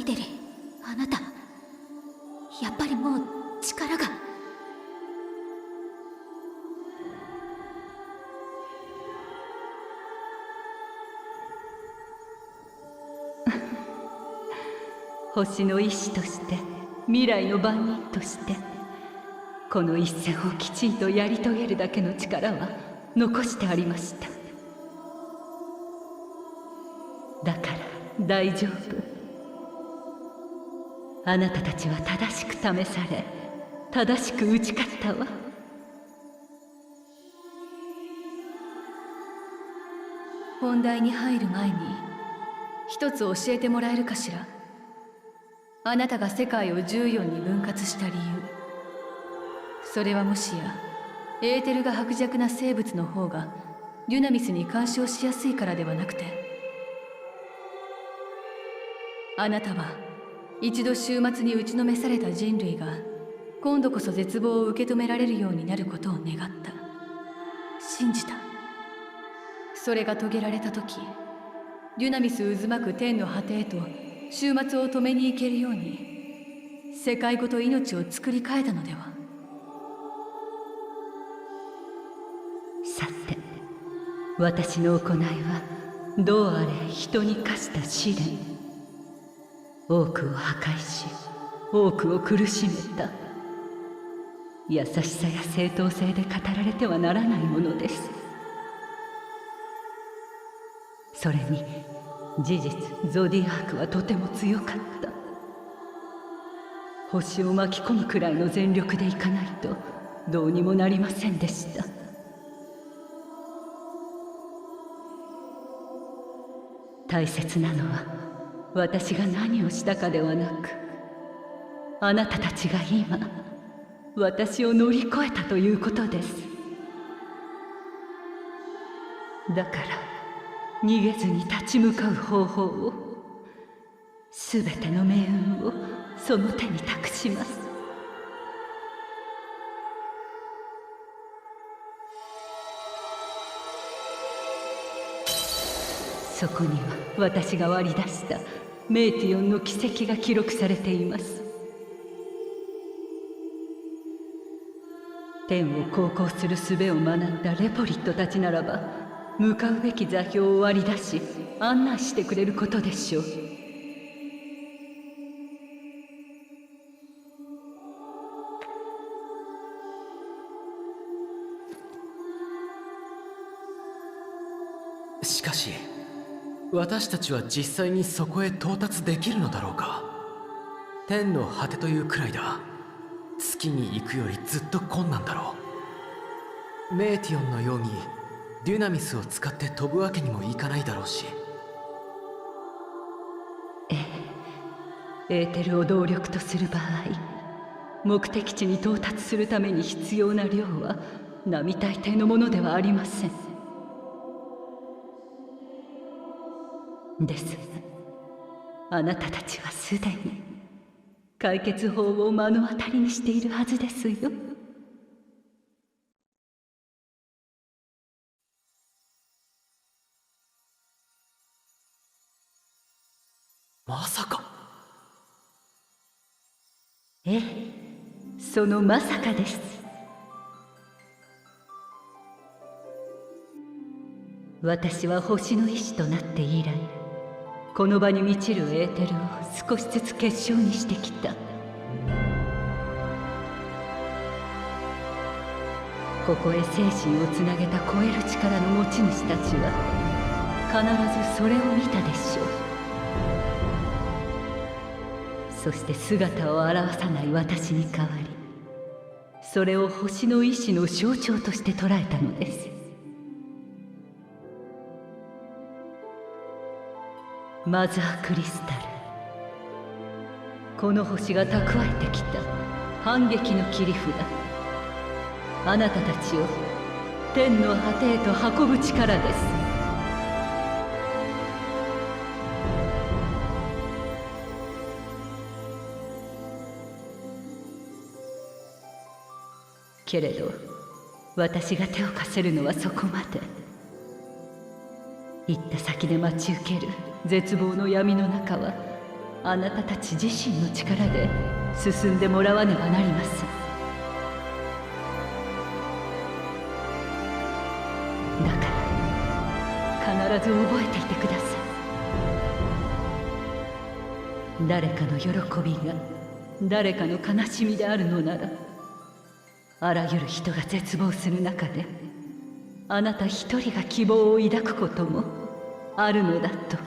イデリ、あなたやっぱりもう力が。星の医師として、未来の番人として、この一戦をきちんとやり遂げるだけの力は残してありました。だから大丈夫。あなたたちは正しく試され、正しく打ち勝ったわ。本題に入る前に一つ教えてもらえるかしら。あなたが世界を14に分割した理由、それはもしやエーテルが薄弱な生物の方がデュナミスに干渉しやすいからではなくて、あなたは一度終末に打ちのめされた人類が今度こそ絶望を受け止められるようになることを願った、信じた。それが遂げられた時、デュナミス渦巻く天の果てへと終末を止めに行けるように世界ごと命を作り変えたのでは。さて、私の行いはどうあれ人に課した試練。多くを破壊し、多くを苦しめた。優しさや正当性で語られてはならないものです。それに事実、ゾディアークはとても強かった。星を巻き込むくらいの全力でいかないとどうにもなりませんでした。大切なのは私が何をしたかではなく、あなたたちが今私を乗り越えたということです。だから逃げずに立ち向かう方法を、すべての命運をその手に託します。そこには私が割り出したメイティオンの軌跡が記録されています。天を航行する術を学んだレポリットたちならば、向かうべき座標を割り出し案内してくれることでしょう。しかし私たちは実際にそこへ到達できるのだろうか。天の果てというくらいだ。月に行くよりずっと困難だろう。メーティオンのようにデュナミスを使って飛ぶわけにもいかないだろうし。ええ、エーテルを動力とする場合、目的地に到達するために必要な量は並大抵のものではありません。ですが、あなたたちはすでに解決法を目の当たりにしているはずですよ。まさか。ええ、そのまさかです。私は星の意志となって以来、この場に満ちるエーテルを少しずつ結晶にしてきた。ここへ精神をつなげた超える力の持ち主たちは必ずそれを見たでしょう。そして姿を現さない私に代わり、それを星の意志の象徴として捉えたのです。マザークリスタル、この星が蓄えてきた反撃の切り札、あなたたちを天の果てへと運ぶ力です。けれど私が手を貸せるのはそこまで。行った先で待ち受ける絶望の闇の中はあなたたち自身の力で進んでもらわねばなりません。だから必ず覚えていてください。誰かの喜びが誰かの悲しみであるのなら、あらゆる人が絶望する中であなた一人が希望を抱くこともあるのだと。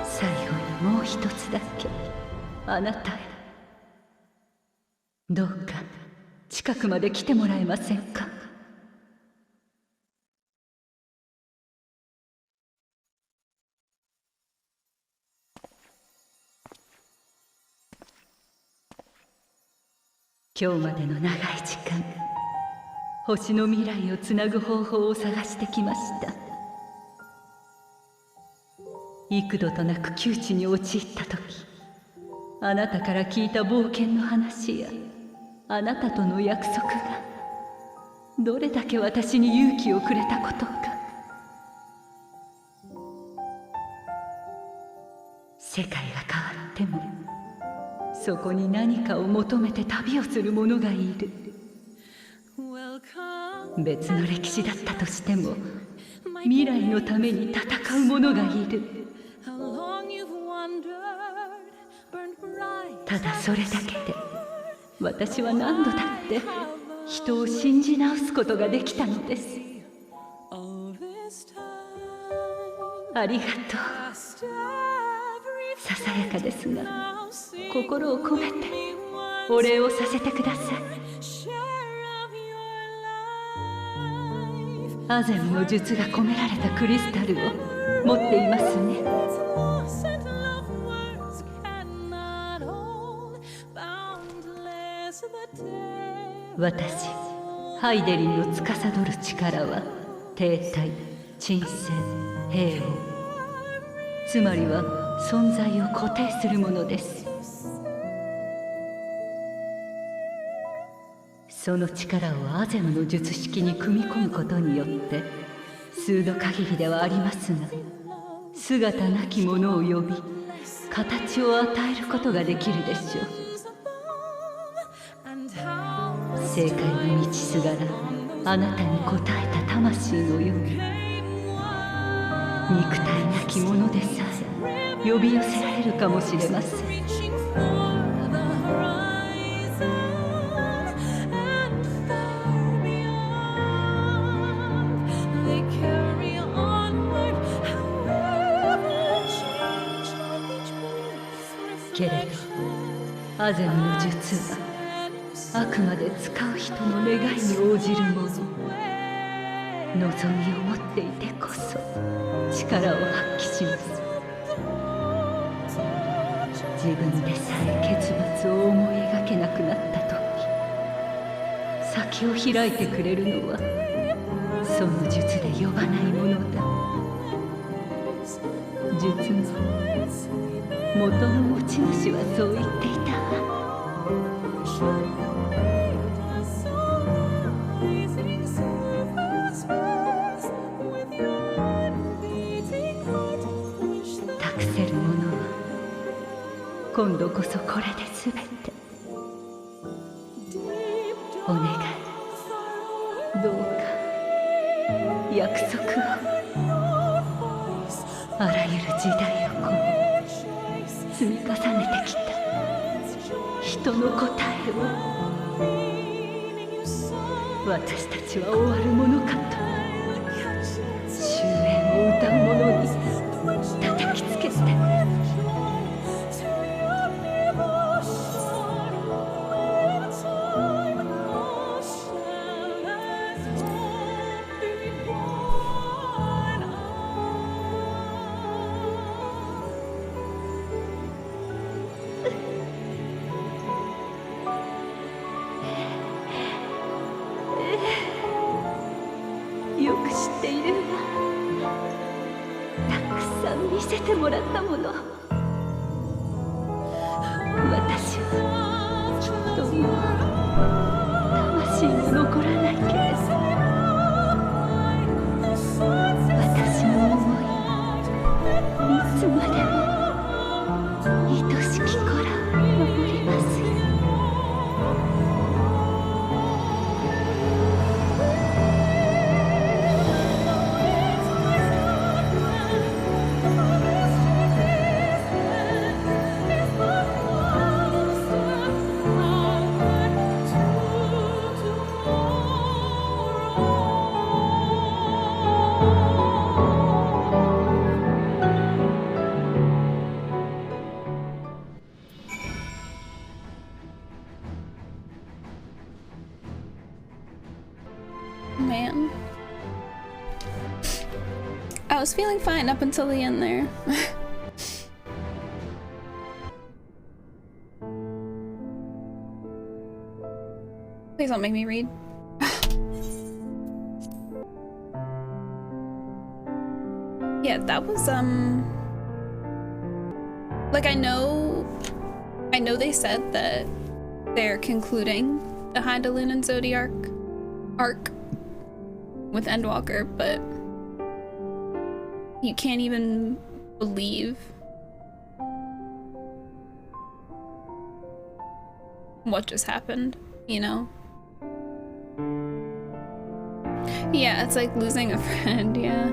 最後にもう一つだけあなたへ。どうか近くまで来てもらえませんか。今日までの長い時間、星の未来をつなぐ方法を探してきました。幾度となく窮地に陥った時、あなたから聞いた冒険の話やあなたとの約束がどれだけ私に勇気をくれたことか。世界が変わってもそこに何かを求めて旅をする者がいる。別の歴史だったとしても未来のために戦う者がいる。ただそれだけで私は何度だって人を信じ直すことができたのです。ありがとう。ささやかですが心を込めてお礼をさせてください。アゼムの術が込められたクリスタルを持っていますね。私ハイデリンの司る力は停滞、鎮静、平穏、つまりは存在を固定するものです。その力をアゼムの術式に組み込むことによって数度限りではありますが、姿なきものを呼び形を与えることができるでしょう。正解の道すがらあなたに応えた魂のように、肉体なきものでさえ呼び寄せられるかもしれません。けれどアゼムの術はあくまで使う人の願いに応じるもの。望みを持っていてこそ力を発揮します。自分でさえ結末を思い描けなくなった時、先を開いてくれるのはその術で呼ばないものだ。術の元の持ち主はそう言っていたわ。託せるものは今度こそこれで全て。お願い、どうか約束を。あらゆる時代を超え積み重ねてきた人の答えを私たちは終わるものかと終焉を歌う者に叩きつけて。よく知っているわ。たくさん見せてもらったもの。私はど Man. I was feeling fine up until the end there. Please don't make me read. Yeah, that was like I know they said that they're concluding the Hydaelyn and Zodiac arc with Endwalker, but you can't even believe what just happened, you know? Yeah, it's like losing a friend, yeah.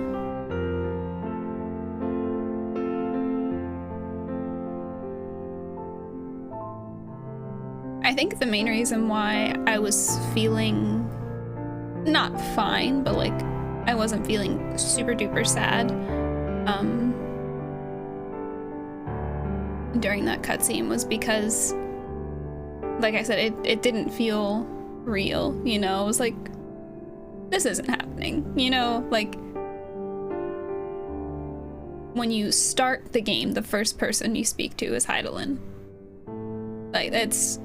I think the main reason why I was feeling not fine, but like I wasn't feeling super duper sad during that cutscene was because, like I said, it didn't feel real, you know? It was like, this isn't happening, you know? Like, when you start the game, the first person you speak to is Hydaelyn. Like, that's...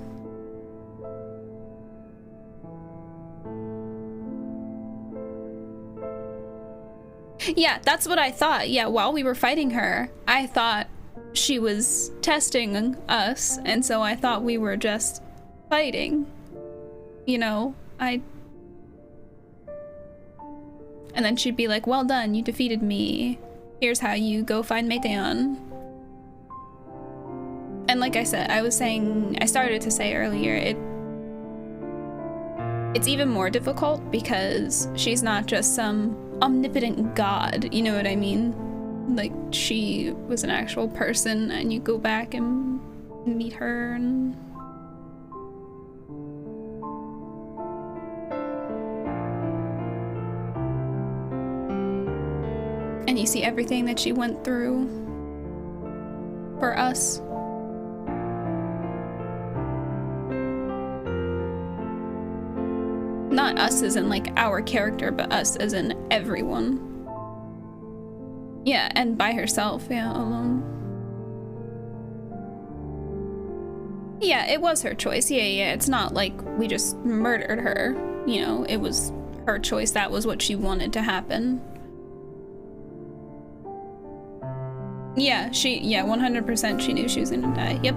Yeah, that's what I thought. Yeah, while we were fighting her, I thought she was testing us, and so I thought we were just fighting. You know, and then she'd be like, well done, you defeated me. Here's how you go find Hydaelyn. And like I said, I started to say earlier, it's even more difficult because she's not just some omnipotent god, you know what I mean? Like, she was an actual person, and you go back and meet her, and... and you see everything that she went through for us. Not us as in like our character, but us as in everyone. Yeah, and by herself, yeah, alone. Yeah, it was her choice. Yeah, it's not like we just murdered her. You know, it was her choice. That was what she wanted to happen. Yeah, 100% she knew she was gonna die. Yep.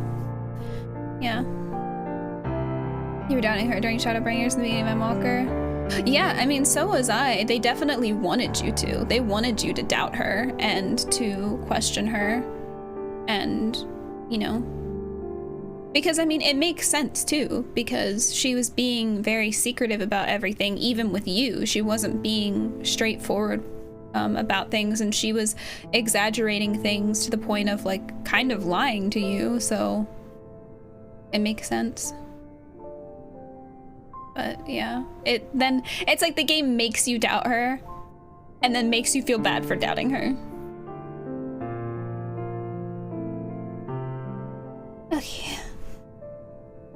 Yeah. You were doubting her during Shadowbringers in the beginning of Endwalker? Yeah, I mean, so was I. They definitely wanted you to. They wanted you to doubt her and to question her. And, you know. Because, I mean, it makes sense, too. Because she was being very secretive about everything, even with you. She wasn't being straightforward about things, and she was exaggerating things to the point of, like, kind of lying to you, so it makes sense. But yeah, it's like the game makes you doubt her and then makes you feel bad for doubting her. Okay.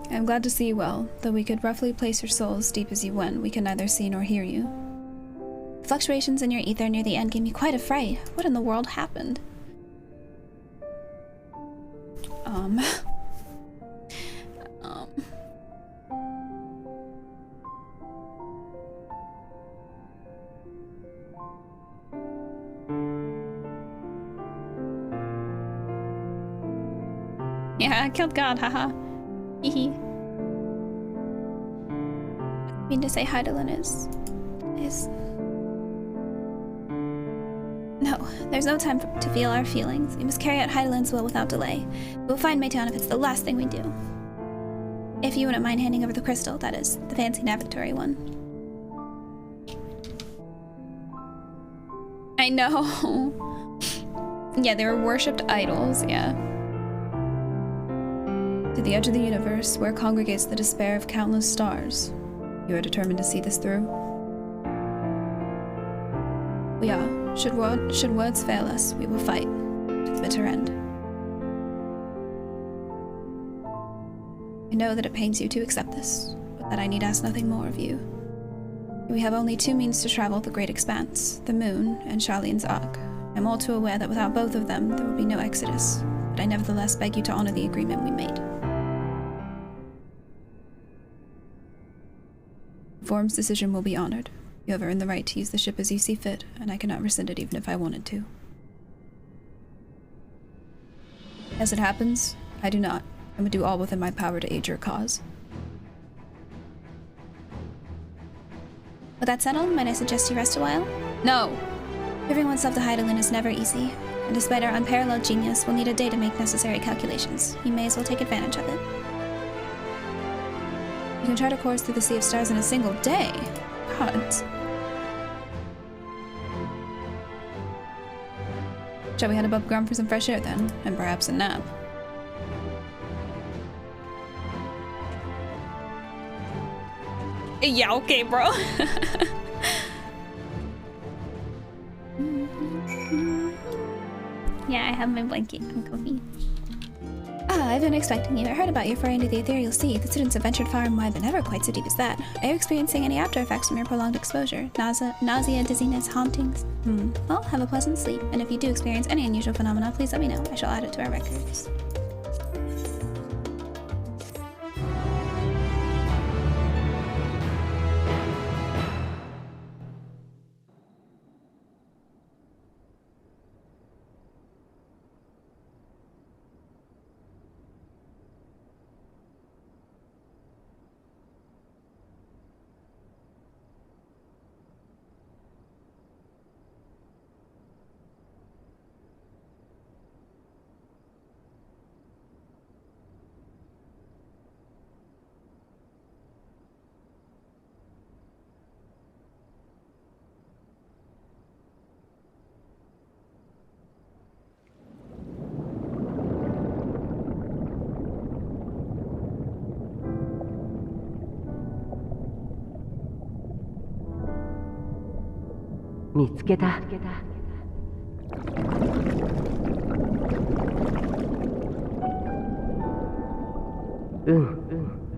I'm glad to see you well, though we could roughly place your soul as deep as you went. We can neither see nor hear you. The fluctuations in your ether near the end gave me quite a fright. What in the world happened? Yeah, I killed God, haha. Hehe. I mean to say Hydaelyn is... No, there's no time to feel our feelings. We must carry out Hydaelyn's will without delay. We'll find Hydaelyn if it's the last thing we do. If you wouldn't mind handing over the crystal, that is, the fancy navigatory one. I know. Yeah, they were worshipped idols, yeah. To the edge of the universe, where congregates the despair of countless stars. You are determined to see this through? We are. Should words fail us, we will fight to the bitter end. I know that it pains you to accept this, but that I need ask nothing more of you. We have only two means to travel the Great Expanse, the Moon and Charlene's Ark. I'm all too aware that without both of them, there will be no exodus, but I nevertheless beg you to honor the agreement we made. Form's decision will be honored. You have earned the right to use the ship as you see fit, and I cannot rescind it even if I wanted to. As it happens, I do not. I would do all within my power to aid your cause. With that settled, might I suggest you rest a while? No! Proving oneself to Hydaelyn is never easy, and despite our unparalleled genius, we'll need a day to make necessary calculations. You may as well take advantage of it. You can try to course through the Sea of Stars in a single day. Gods. Shall we head above ground for some fresh air then, and perhaps a nap? Yeah, okay, bro. Yeah, I have my blanket. I'm comfy. Ah, I've been expecting you. I heard about your foray into the ethereal sea. The students have ventured far and wide, but never quite so deep as that. Are you experiencing any after effects from your prolonged exposure? Nausea, dizziness, hauntings? Well, have a pleasant sleep. And if you do experience any unusual phenomena, please let me know. I shall add it to our records.見つけた。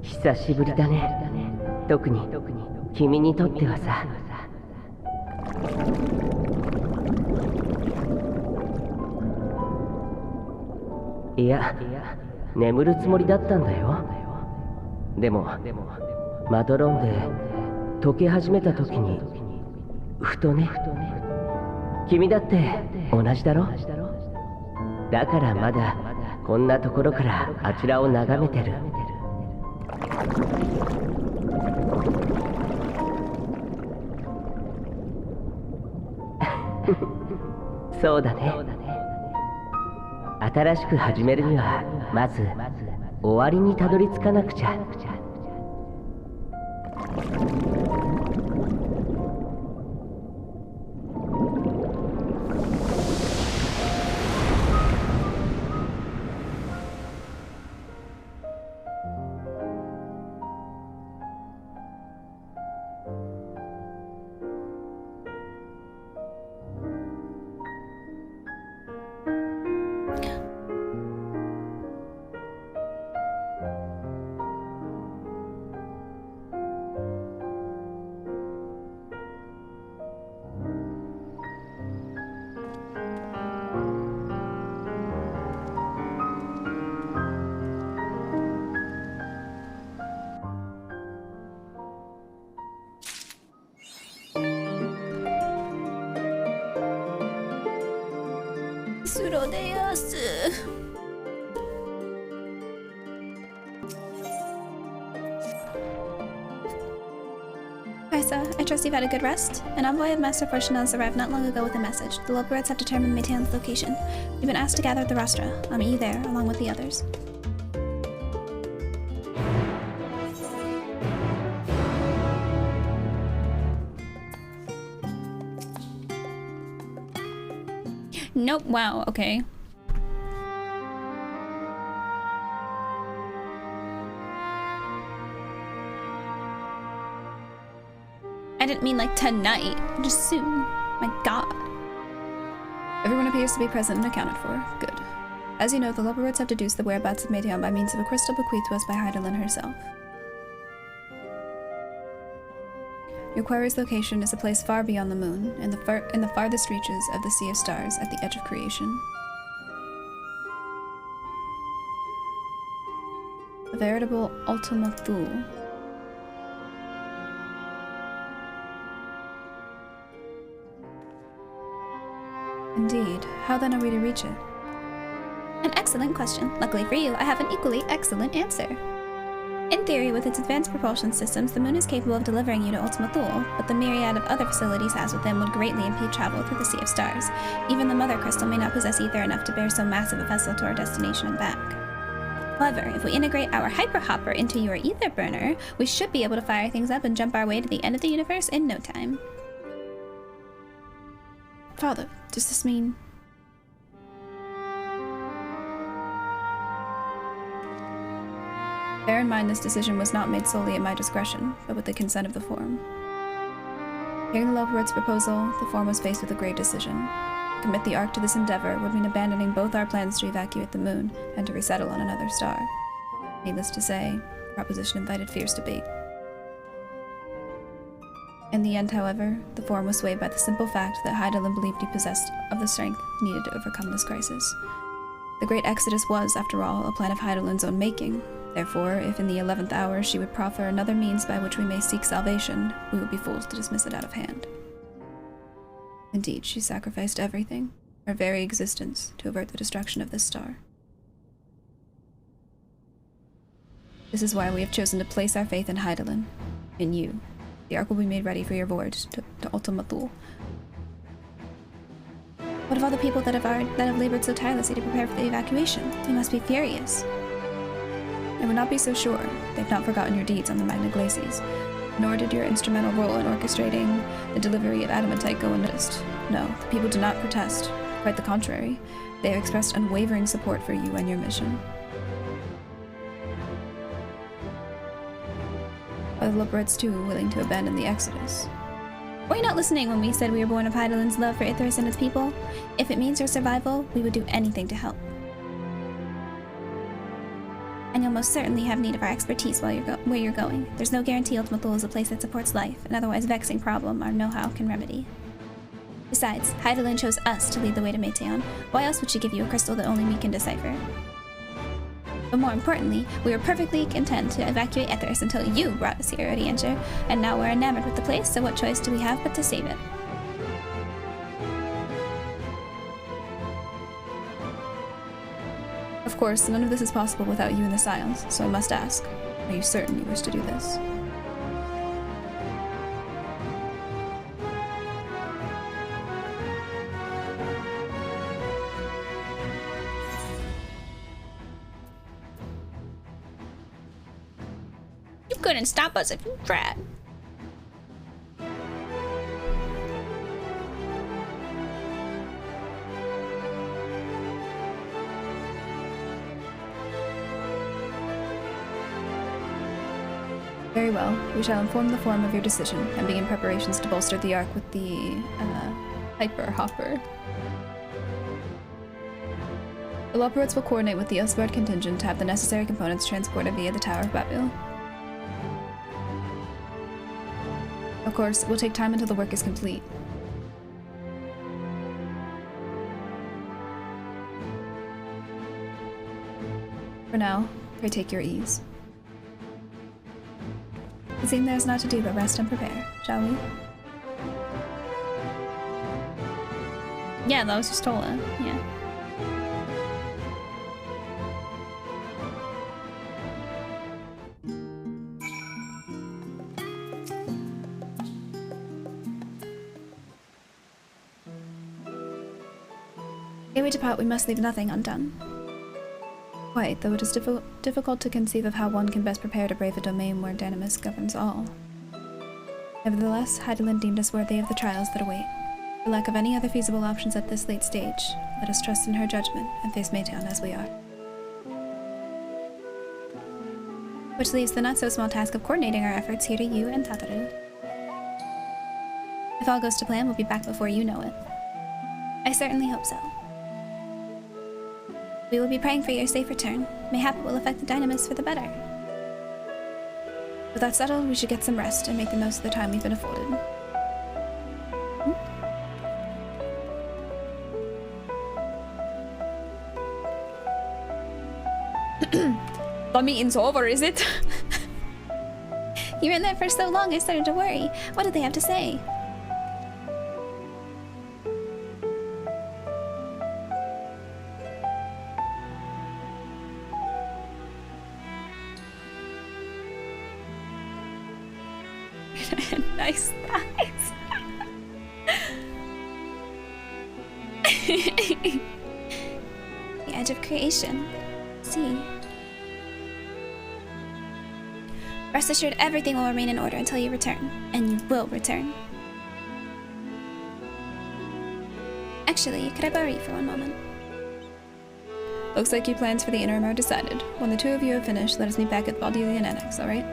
久しぶりだね。特に君にとってはさ。いや、眠るつもりだったんだよ。でもまどろんで溶け始めた時にふとね。君だって同じだろ。だからまだこんなところからあちらを眺めてる。そうだね。新しく始めるにはまず終わりにたどり着かなくちゃ。I trust you've had a good rest. An envoy of Master Fortuna's arrived not long ago with a message. The Loporets have determined Maytaeon's location. We've been asked to gather at the rostra. I'll meet you there, along with the others. Nope, wow, okay. I didn't mean like tonight, just soon. My god. Everyone appears to be present and accounted for. Good. As you know, the Loporets have deduced the whereabouts of Maytaeon by means of a crystal bequeathed to us by Hydaelyn herself. Your quarry's location is a place far beyond the moon, in the farthest reaches of the Sea of Stars at the edge of creation. A veritable Ultima Thule. Indeed. How then are we to reach it? An excellent question. Luckily for you, I have an equally excellent answer. In theory, with its advanced propulsion systems, the moon is capable of delivering you to Ultima Thule, but the myriad of other facilities it has within would greatly impede travel through the Sea of Stars. Even the Mother Crystal may not possess ether enough to bear so massive a vessel to our destination and back. However, if we integrate our Hyper Hopper into your ether burner, we should be able to fire things up and jump our way to the end of the universe in no time. Father, does this mean... Bear in mind this decision was not made solely at my discretion, but with the consent of the Forum. Hearing the Loporrit's proposal, the Forum was faced with a great decision. To commit the Ark to this endeavor would mean abandoning both our plans to evacuate the moon and to resettle on another star. Needless to say, the proposition invited fierce debate. In the end, however, the Forum was swayed by the simple fact that Hydaelyn believed he possessed of the strength needed to overcome this crisis. The Great Exodus was, after all, a plan of Hydaelyn's own making. Therefore, if in the 11th hour she would proffer another means by which we may seek salvation, we would be fools to dismiss it out of hand. Indeed, she sacrificed everything, her very existence, to avert the destruction of this star. This is why we have chosen to place our faith in Hydaelyn, in you. The Ark will be made ready for your voyage to Ultima Thule. What of all the people that have labored so tirelessly to prepare for the evacuation? They must be furious. I would not be so sure. They've not forgotten your deeds on the Magna Glacies, nor did your instrumental role in orchestrating the delivery of adamantite go unnoticed. No, the people did not protest. Quite the contrary. They have expressed unwavering support for you and your mission. Are the Loporrits too willing to abandon the Exodus? Were you not listening when we said we were born of Hydaelyn's love for Ithris and its people? If it means your survival, we would do anything to help. And you'll most certainly have need of our expertise while where you're going. There's no guarantee Ultima Thule is a place that supports life, an otherwise vexing problem our know-how can remedy. Besides, Hydaelyn chose us to lead the way to Meteon. Why else would she give you a crystal that only we can decipher? But more importantly, we were perfectly content to evacuate Ithris until you brought us here, Odianger, and now we're enamored with the place, so what choice do we have but to save it? Of course, none of this is possible without you and the Scions, so I must ask, are you certain you wish to do this? You couldn't stop us if you tried. Very well. We shall inform the Forum of your decision and begin preparations to bolster the Ark with the Hyper Hopper. The Loporrits will coordinate with the Elsbard contingent to have the necessary components transported via the Tower of Babel. Of course, it will take time until the work is complete. For now, pray take your ease. It seems there is naught to do but rest and prepare, shall we? Yeah, that was just Tola. Yeah. Ere we depart, we must leave nothing undone. Quite, though it is difficult to conceive of how one can best prepare to brave a domain where Dynamis governs all. Nevertheless, Hydaelyn deemed us worthy of the trials that await. For lack of any other feasible options at this late stage, let us trust in her judgment and face Meteon as we are. Which leaves the not-so-small task of coordinating our efforts here to you and Tataru. If all goes to plan, we'll be back before you know it. I certainly hope so. We will be praying for your safe return. Mayhap it will affect the Dynamis for the better. With that settled, we should get some rest and make the most of the time we've been afforded. The meeting's over, is it? You were in there for so long, I started to worry. What did they have to say? Nice thighs. The edge of creation. See. Rest assured, everything will remain in order until you return. And you will return. Actually, could I borrow you for one moment? Looks like your plans for the interim are decided. When the two of you have finished, let us meet back at Hydaelyn Annex, alright?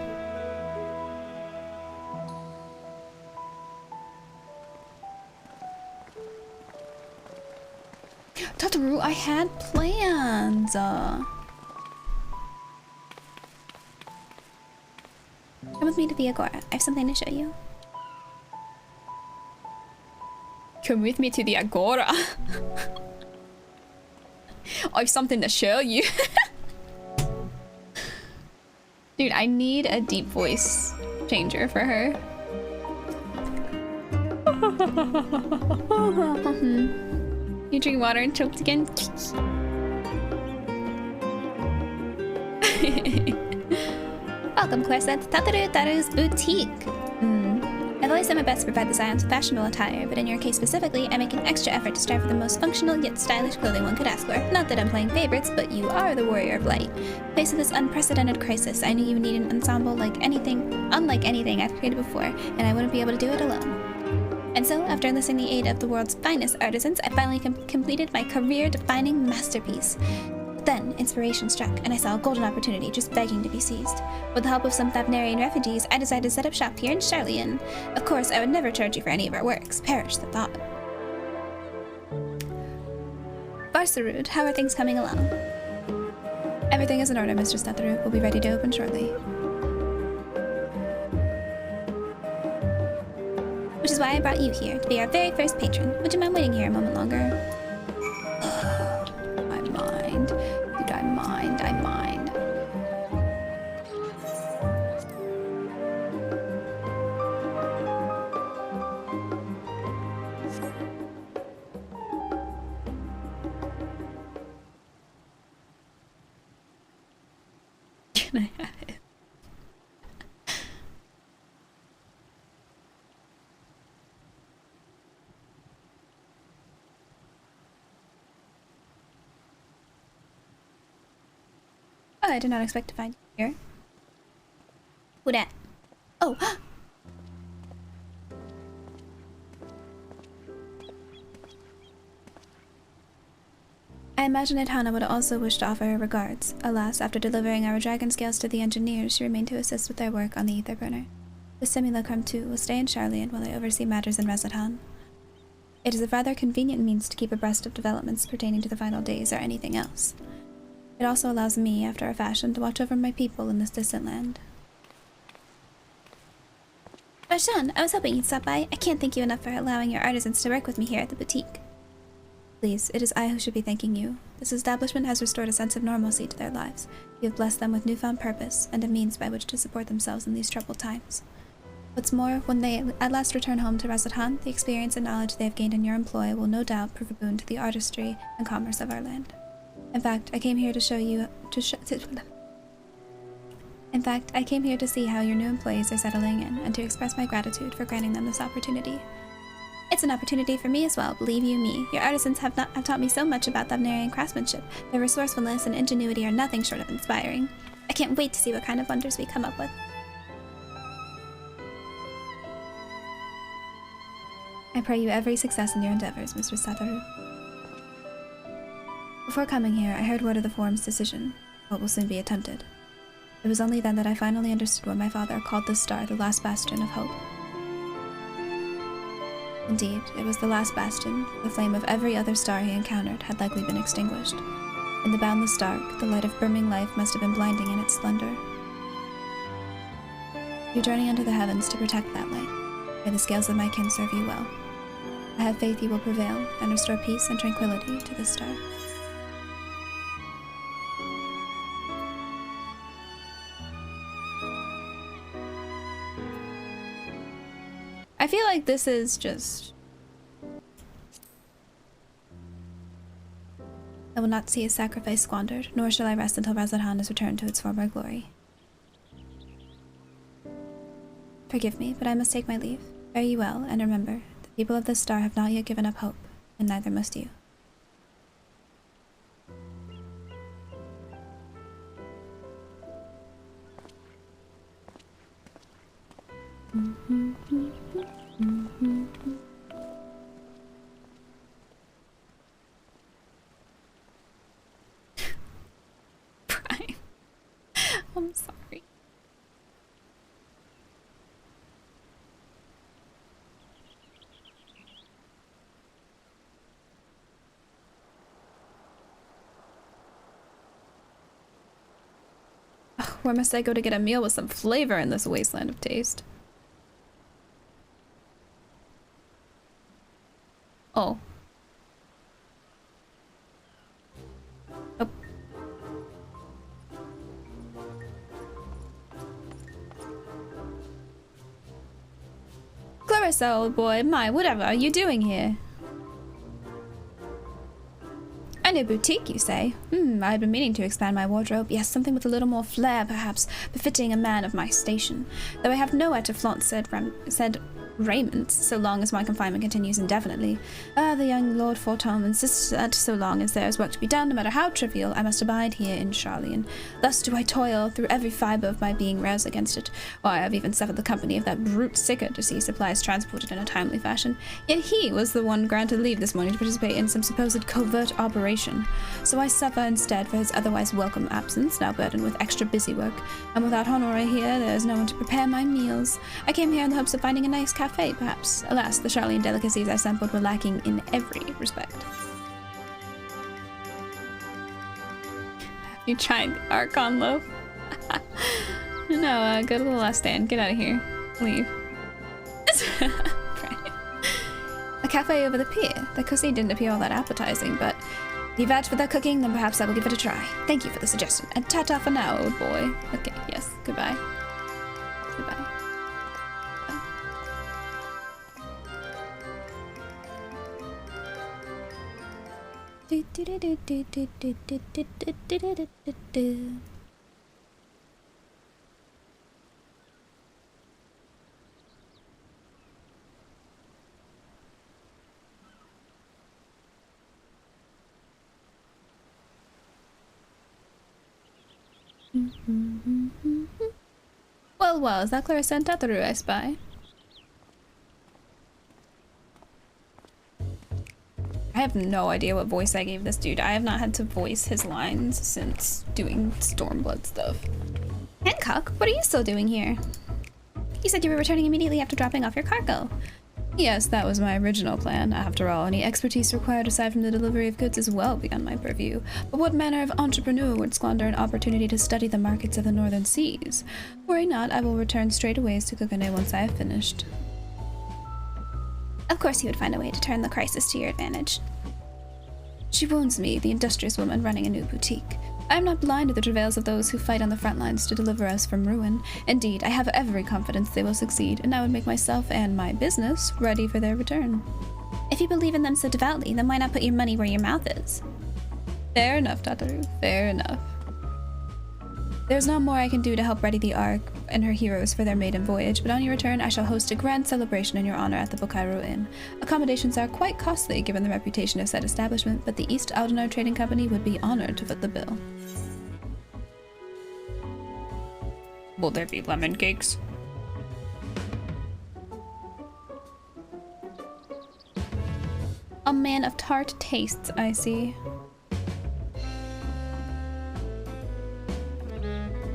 Tataru, I had plans! Come with me to the Agora. I have something to show you. Come with me to the Agora. I have something to show you. Dude, I need a deep voice changer for her. You drink water and choked again? Welcome, Corset, to Taru's boutique. I've always done my best to provide the Scions with fashionable attire, but in your case specifically, I make an extra effort to strive for the most functional yet stylish clothing one could ask for. Not that I'm playing favorites, but you are the warrior of light. Faced with this unprecedented crisis, I knew you would need an ensemble unlike anything I've created before, and I wouldn't be able to do it alone. And so, after enlisting the aid of the world's finest artisans, I finally completed my career-defining masterpiece. Then, inspiration struck, and I saw a golden opportunity just begging to be seized. With the help of some Thavnarian refugees, I decided to set up shop here in Hydaelyn. Of course, I would never charge you for any of our works. Perish the thought. Barsarud, how are things coming along? Everything is in order, Mistress Tataru. We'll be ready to open shortly. Which is why I brought you here, to be our very first patron. Would you mind waiting here a moment longer? I mind. Can I have it? Oh, I did not expect to find you here. Who dat? Oh! I imagined Hana would also wish to offer her regards. Alas, after delivering our dragon scales to the engineers, she remained to assist with their work on the ether burner. The simulacrum, too, will stay in Hydaelyn while I oversee matters in Resatan. It is a rather convenient means to keep abreast of developments pertaining to the final days or anything else. It also allows me, after a fashion, to watch over my people in this distant land. Rashan, I was hoping you'd stop by. I can't thank you enough for allowing your artisans to work with me here at the boutique. Please, it is I who should be thanking you. This establishment has restored a sense of normalcy to their lives. You have blessed them with newfound purpose, and a means by which to support themselves in these troubled times. What's more, when they at last return home to Resatan, the experience and knowledge they have gained in your employ will no doubt prove a boon to the artistry and commerce of our land. In fact, I came here to see how your new employees are settling in, and to express my gratitude for granting them this opportunity. It's an opportunity for me as well, believe you me. Your artisans have taught me so much about Thavnarian craftsmanship. Their resourcefulness and ingenuity are nothing short of inspiring. I can't wait to see what kind of wonders we come up with. I pray you every success in your endeavors, Mistress Tataru. Before coming here, I heard word of the Forum's decision, what will soon be attempted. It was only then that I finally understood what my father called this star the last bastion of hope. Indeed, it was the last bastion. The flame of every other star he encountered had likely been extinguished. In the boundless dark, the light of brimming life must have been blinding in its splendor. You're journeying under the heavens to protect that way. May the scales of my kin serve you well. I have faith you will prevail and restore peace and tranquility to this star. I feel like this is just... I will not see his sacrifice squandered, nor shall I rest until Razadhan is returned to its former glory. Forgive me, but I must take my leave. Fare you well, and remember, the people of this star have not yet given up hope, and neither must you. Brian, I'm sorry. Where must I go to get a meal with some flavor in this wasteland of taste? Oh. Oh. Clarissa, old boy, whatever are you doing here? A new boutique, you say? I've been meaning to expand my wardrobe. Yes, something with a little more flair, perhaps, befitting a man of my station. Though I have nowhere to flaunt said raiment, so long as my confinement continues indefinitely. The young Lord Fortome insists that so long as there is work to be done, no matter how trivial, I must abide here in Charlian. Thus do I toil through every fibre of my being roused against it. Why, I have even suffered the company of that brute Sicker to see supplies transported in a timely fashion. Yet he was the one granted leave this morning to participate in some supposed covert operation. So I suffer instead for his otherwise welcome absence, now burdened with extra busy work. And without Honore here, there is no one to prepare my meals. I came here in the hopes of finding a nice cafe, perhaps. Alas, the Charlian delicacies I sampled were lacking in every respect. Have you tried the Archon loaf? No, go to the last stand. Get out of here. Leave. Right. A cafe over the pier. The cuisine didn't appear all that appetizing, but if you vouch for the cooking, then perhaps I will give it a try. Thank you for the suggestion. And ta-ta for now, old boy. Okay, yes. Goodbye. Goodbye. Well, is that Clarissa and Tataru I spy? I have no idea what voice I gave this dude. I have not had to voice his lines since doing Stormblood stuff. Hancock, what are you still doing here? You said you were returning immediately after dropping off your cargo. Yes, that was my original plan. After all, any expertise required aside from the delivery of goods is well beyond my purview. But what manner of entrepreneur would squander an opportunity to study the markets of the northern seas? Worry not, I will return straight away to Kokone once I have finished. Of course you would find a way to turn the crisis to your advantage. She wounds me, the industrious woman running a new boutique. I am not blind to the travails of those who fight on the front lines to deliver us from ruin. Indeed, I have every confidence they will succeed, and I would make myself and my business ready for their return. If you believe in them so devoutly, then why not put your money where your mouth is? Fair enough, Tataru. Fair enough. There's not more I can do to help ready the Ark and her heroes for their maiden voyage, but on your return I shall host a grand celebration in your honor at the Bokairo Inn. Accommodations are quite costly given the reputation of said establishment, but the East Aldenar Trading Company would be honored to foot the bill. Will there be lemon cakes? A man of tart tastes, I see.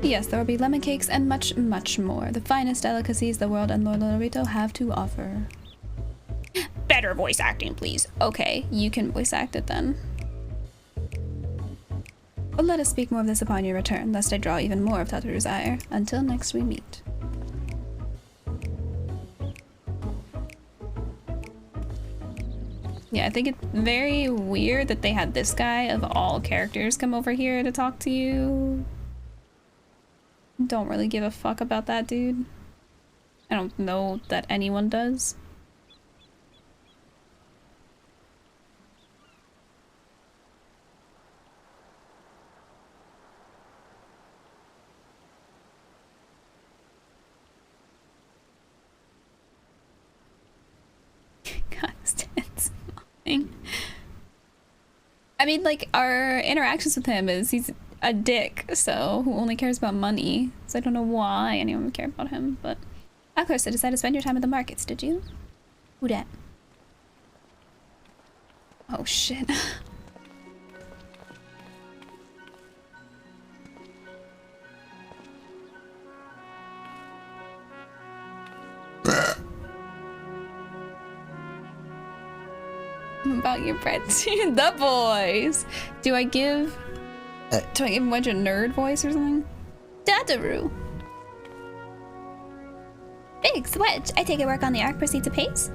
Yes, there will be lemon cakes and much, much more. The finest delicacies the world and Lord Lorito have to offer. Better voice acting, please. Okay, you can voice act it then. But let us speak more of this upon your return, lest I draw even more of Tataru's ire. Until next we meet. Yeah, I think it's very weird that they had this guy of all characters come over here to talk to you. Don't really give a fuck about that dude. I don't know that anyone does. Constance mopping. I mean, like, our interactions with him is he's a dick, so who only cares about money. So I don't know why anyone would care about him, but of course I decided to spend your time at the markets, did you? Who dat? Oh shit. About your bread. The voice. Do I give a bunch of nerd voice or something? Dadaroo. Big Swedge. I take it work on the arc proceeds apace?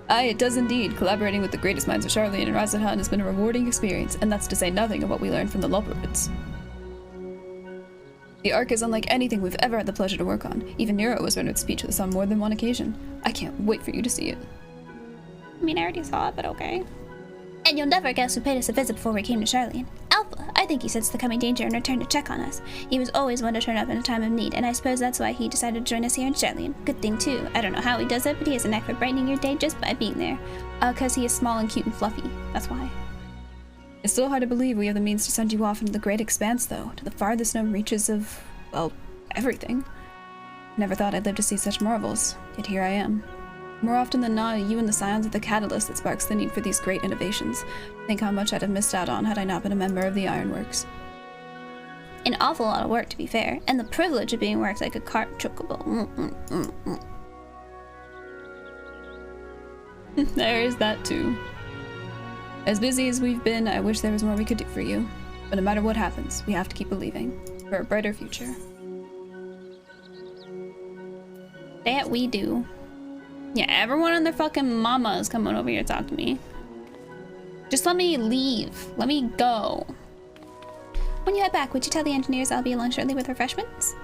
Aye, it does indeed. Collaborating with the greatest minds of Charlene and Razathan has been a rewarding experience, and that's to say nothing of what we learned from the Lobberits. The arc is unlike anything we've ever had the pleasure to work on. Even Nero was rendered speechless on more than one occasion. I can't wait for you to see it. I mean, I already saw it, but okay. And you'll never guess who paid us a visit before we came to Charlene. Alpha. I think he sensed the coming danger and returned to check on us. He was always one to turn up in a time of need, and I suppose that's why he decided to join us here in Charlene. Good thing, too. I don't know how he does it, but he has a knack for brightening your day just by being there. 'Cause he is small and cute and fluffy. That's why. It's still hard to believe we have the means to send you off into the great expanse, though, to the farthest known reaches of, well, everything. Never thought I'd live to see such marvels, yet here I am. More often than not, you and the Scions are the catalyst that sparks the need for these great innovations. Think how much I'd have missed out on had I not been a member of the Ironworks. An awful lot of work, to be fair, and the privilege of being worked like a cart chocobo. There is that, too. As busy as we've been, I wish there was more we could do for you. But no matter what happens, we have to keep believing. For a brighter future. That we do. Yeah, everyone and their fucking mama is coming over here to talk to me. Just let me leave. Let me go. When you head back, would you tell the engineers I'll be along shortly with refreshments?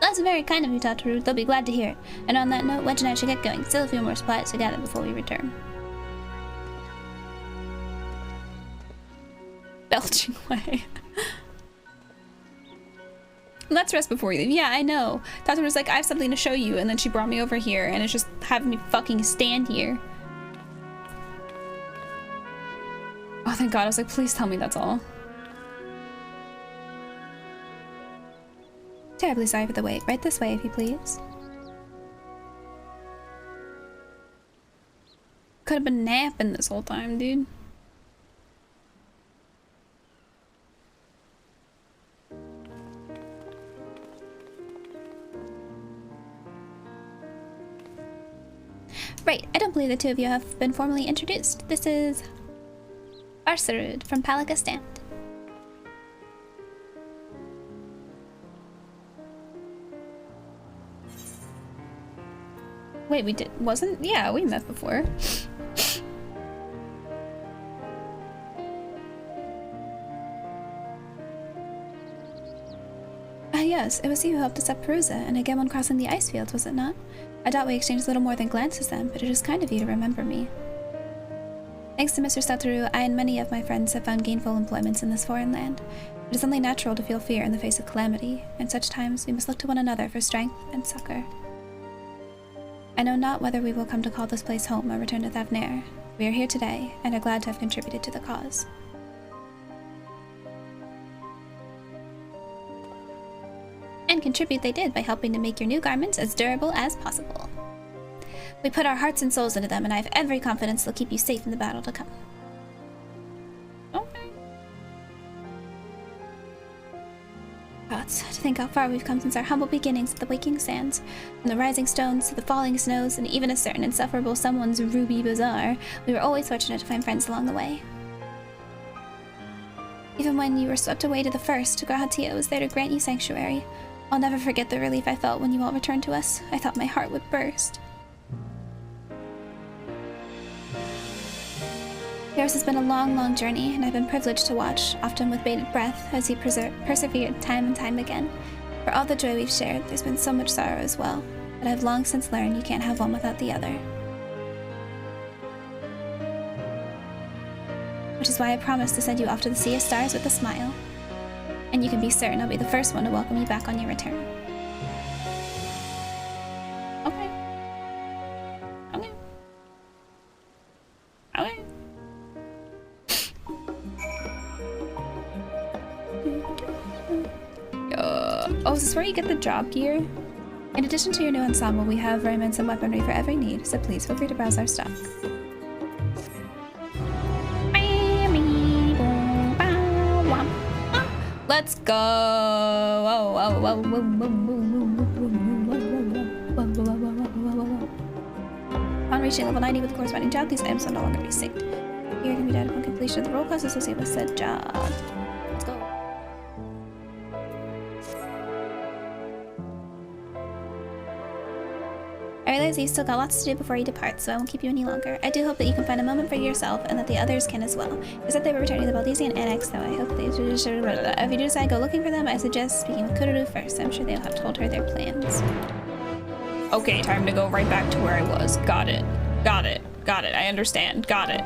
That's very kind of you, Tataru. They'll be glad to hear it. And on that note, Wedge and I should get going. Still a few more supplies to gather before we return. Belching away. Let's rest before you leave. Yeah, I know. Tataru was like, I have something to show you, and then she brought me over here, and it's just having me fucking stand here. Oh, thank God. I was like, please tell me that's all. Terribly sorry for the wait. Right this way, if you please. Could have been napping this whole time, dude. Right, I don't believe the two of you have been formally introduced. This is Arsarud from Palaga Stand. Wait, we did, wasn't? Yeah, we met before. Yes, it was you who helped us up Perusa, and again when crossing the ice fields, was it not? I doubt we exchanged little more than glances then, but it is kind of you to remember me. Thanks to Mr. Satoru, I and many of my friends have found gainful employments in this foreign land. It is only natural to feel fear in the face of calamity. In such times, we must look to one another for strength and succor. I know not whether we will come to call this place home or return to Thavnair. We are here today, and are glad to have contributed to the cause. And contribute they did by helping to make your new garments as durable as possible. We put our hearts and souls into them, and I have every confidence they'll keep you safe in the battle to come. Okay. Gods, to think how far we've come since our humble beginnings at the Waking Sands. From the rising stones to the falling snows, and even a certain insufferable someone's ruby bazaar, we were always fortunate to find friends along the way. Even when you were swept away to the first, Grahatia was there to grant you sanctuary. I'll never forget the relief I felt when you all returned to us. I thought my heart would burst. Yours has been a long, long journey, and I've been privileged to watch, often with bated breath, as you persevered time and time again. For all the joy we've shared, there's been so much sorrow as well, but I've long since learned you can't have one without the other. Which is why I promised to send you off to the Sea of Stars with a smile. And you can be certain I'll be the first one to welcome you back on your return. Okay. Okay. Okay. Oh, is this where you get the job gear? In addition to your new ensemble, we have remnants and weaponry for every need, so please feel free to browse our stock. Let's go! On reaching level 90 with the corresponding job, these items will no longer be synced. Here can be done upon completion of the role class associated with said job. Let's go. I realize you've still got lots to do before you depart, so I won't keep you any longer. I do hope that you can find a moment for yourself and that the others can as well. You said they were returning to the Valdesian Annex, though I hope they... If you do decide to go looking for them, I suggest speaking with Kururu first. I'm sure they'll have told her their plans. Okay, time to go right back to where I was. Got it. Got it. Got it. I understand. Got it.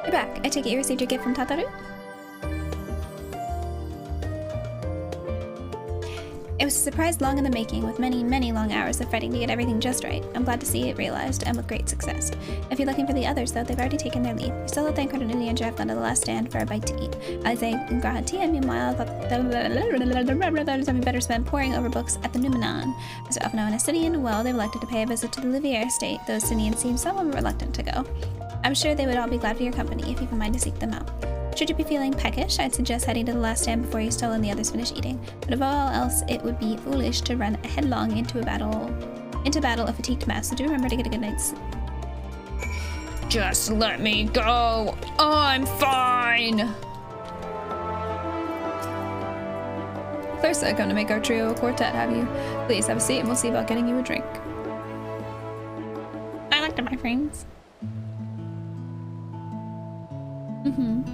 You're back. I take it you received your gift from Tataru? It was a surprise long in the making, with many, many long hours of fighting to get everything just right. I'm glad to see it realized, and with great success. If you're looking for the others, though, they've already taken their leave. You still have thank Cardinini and Jeff gone to the last stand for a bite to eat. I say Grahati, and meanwhile, I thought that better spend poring over books at the Numenon. As often known as Sinian, well, they've elected to pay a visit to the Livier estate, though Sinian seems somewhat reluctant to go. I'm sure they would all be glad for your company if you can mind to seek them out. Should you be feeling peckish, I'd suggest heading to the last stand before you stall and the others finish eating. But above all else, it would be foolish to run headlong into battle a fatigued mess, so do remember to get a good night's sleep. Just let me go. I'm fine. Clarissa, come to make our trio a quartet, have you? Please have a seat and we'll see about getting you a drink. I like them, my friends. Mm-hmm.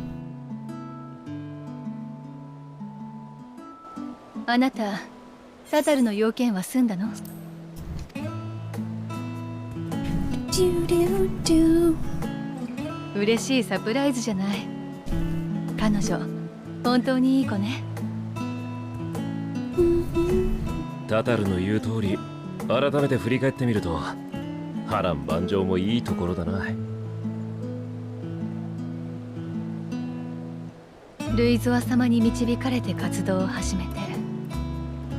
あなた、タタルの要件は済んだの？嬉しいサプライズじゃない。彼女、本当にいい子ね。タタルの言う通り、改めて振り返ってみると、波乱万丈もいいところだな。ルイゾア様に導かれて活動を始めて、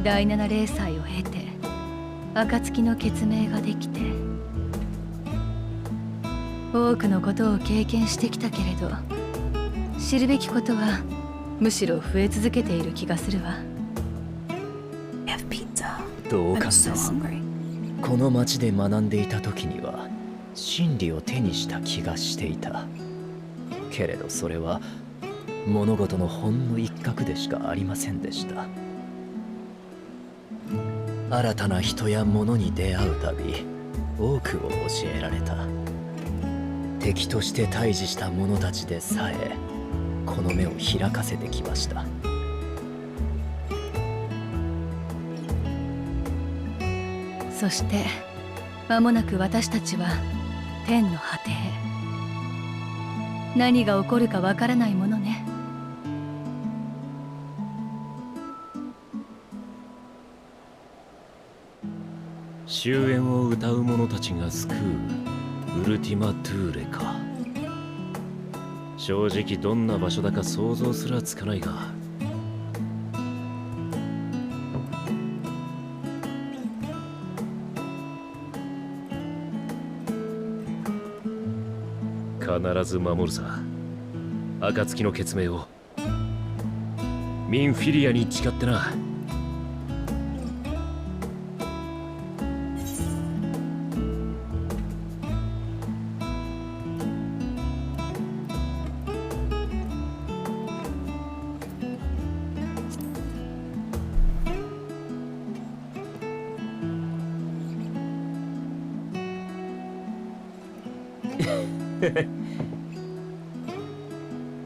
第7零祭を経て暁の決命ができて、多くのことを経験してきたけれど、知るべきことはむしろ増え続けている気がするわ。どうかな。この町で学んでいた時には真理を手にした気がしていたけれど、それは物事のほんの一角でしかありませんでした。新たな人や物に出会うたび、多くを教えられた。敵として対峙した者たちでさえこの目を開かせてきました。そして間もなく私たちは天の果てへ。何が起こるかわからないものね。終焉を歌う者たちが救うウルティマトゥーレか。正直どんな場所だか想像すらつかないが、必ず守るさ、暁の決命を。ミンフィリアに誓ってな。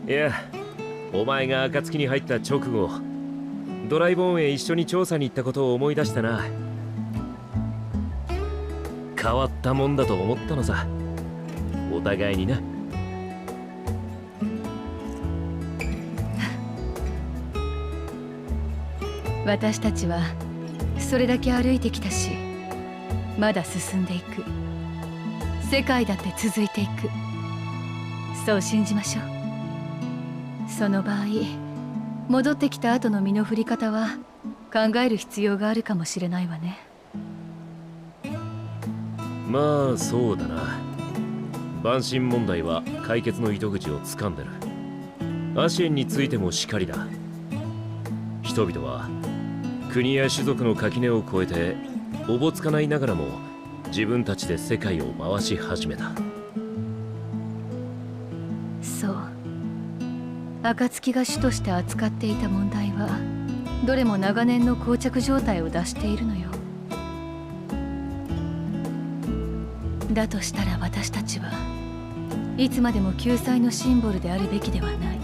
いや、お前が暁に入った直後、ドライボーンへ一緒に調査に行ったことを思い出したな。変わったもんだと思ったのさ、お互いにな。私たちはそれだけ歩いてきたし、まだ進んでいく。世界だって続いていく。そう信じましょう。その場合、戻ってきた後の身の振り方は考える必要があるかもしれないわね。まあそうだな。蛮身問題は解決の糸口をつかんでる。アシエンについてもしかりだ。人々は国や種族の垣根を越えておぼつかないながらも自分たちで世界を回し始めた。そう。暁が主として扱っていた問題はどれも長年の膠着状態を脱しているのよ。だとしたら私たちはいつまでも救済のシンボルであるべきではない。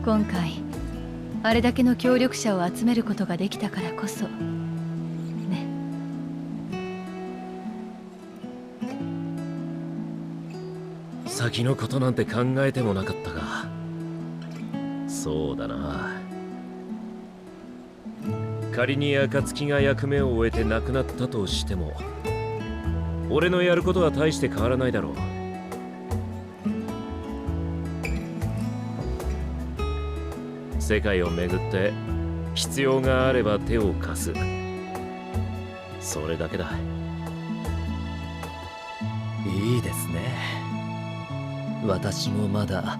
今回あれだけの協力者を集めることができたからこそね。先のことなんて考えてもなかったが、そうだな。仮に暁が役目を終えて亡くなったとしても、俺のやることは大して変わらないだろう。世界をめぐって必要があれば手を貸す、それだけだ。いいですね。私もまだ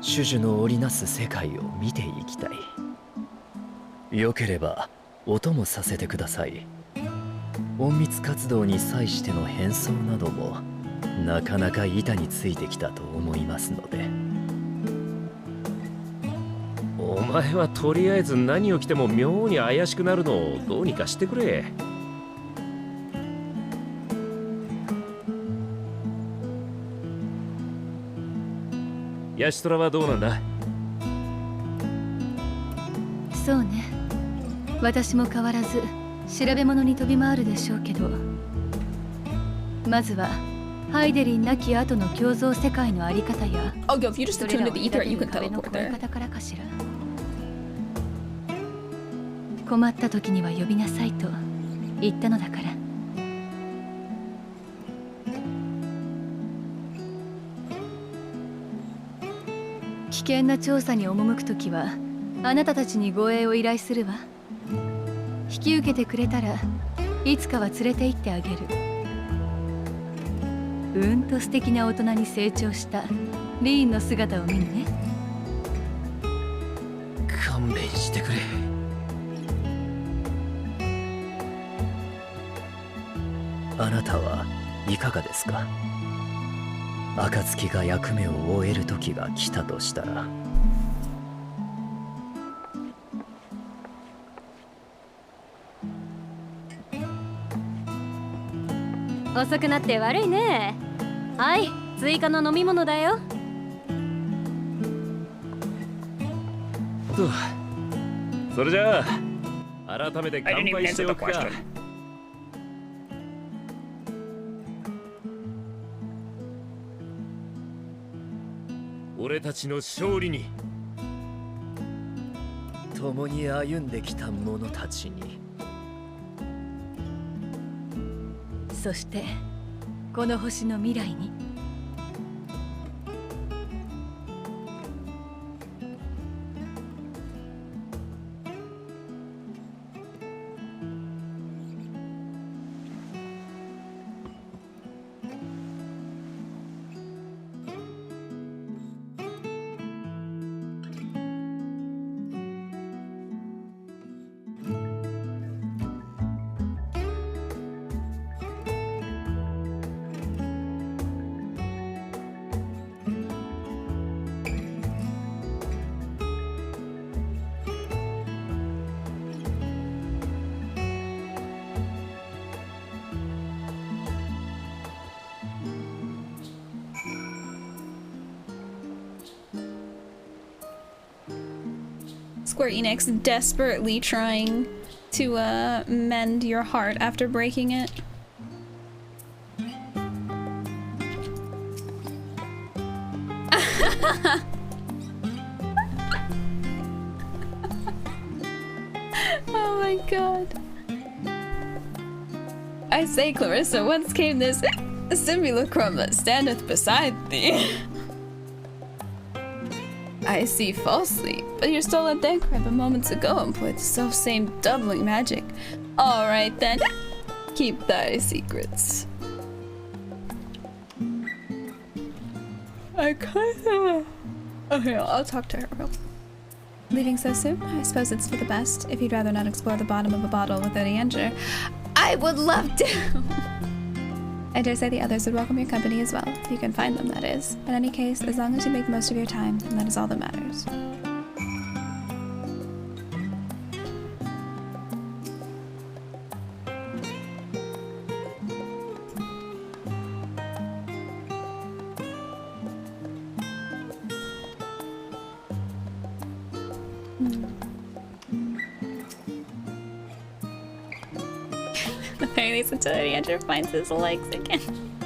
種々の織りなす世界を見ていきたい。よければお供させてください。隠密活動に際しての変装などもなかなか板についてきたと思いますので。お前はとりあえず何を着ても妙に怪しくなるのをどうにかしてくれ。ヤシトラはどうなんだ？そうね。私も変わらず調べ物に飛び回るでしょうけど、まずはハイデリン亡き後の共存世界のあり方や、 Oh, yo, if you just それら attune を to the 隔 ether, て you る can 壁の teleport 越え there. 方からかしら。困った時には呼びなさいと言ったのだから。危険な調査に赴く時はあなたたちに護衛を依頼するわ。引き受けてくれたらいつかは連れて行ってあげる。うんと素敵な大人に成長したリーンの姿を見にね。勘弁してくれ。あなたはいかがですか？暁が役目を終える時が来たとしたら。遅くなって悪いね。はい、追加の飲み物だよ。それじゃあ改めて乾杯しておくか。俺たちの勝利に。共に歩んできた者たちに。そしてこの星の未来に。Square Enix desperately trying to mend your heart after breaking it. Oh my god. I say, Clarissa, whence came this simulacrum that standeth beside thee? I see falsely, but your stole a Denkrai but moments ago employed the self-same doubling magic. Alright then, keep thy secrets. I kinda... Okay, I'll talk to her real quick. Leaving so soon? I suppose it's for the best. If you'd rather not explore the bottom of a bottle without a enter, I would love to! I dare say the others would welcome your company as well, if you can find them, that is. In any case, as long as you make the most of your time, then that is all that matters. Apparently, until the enter finds his legs again.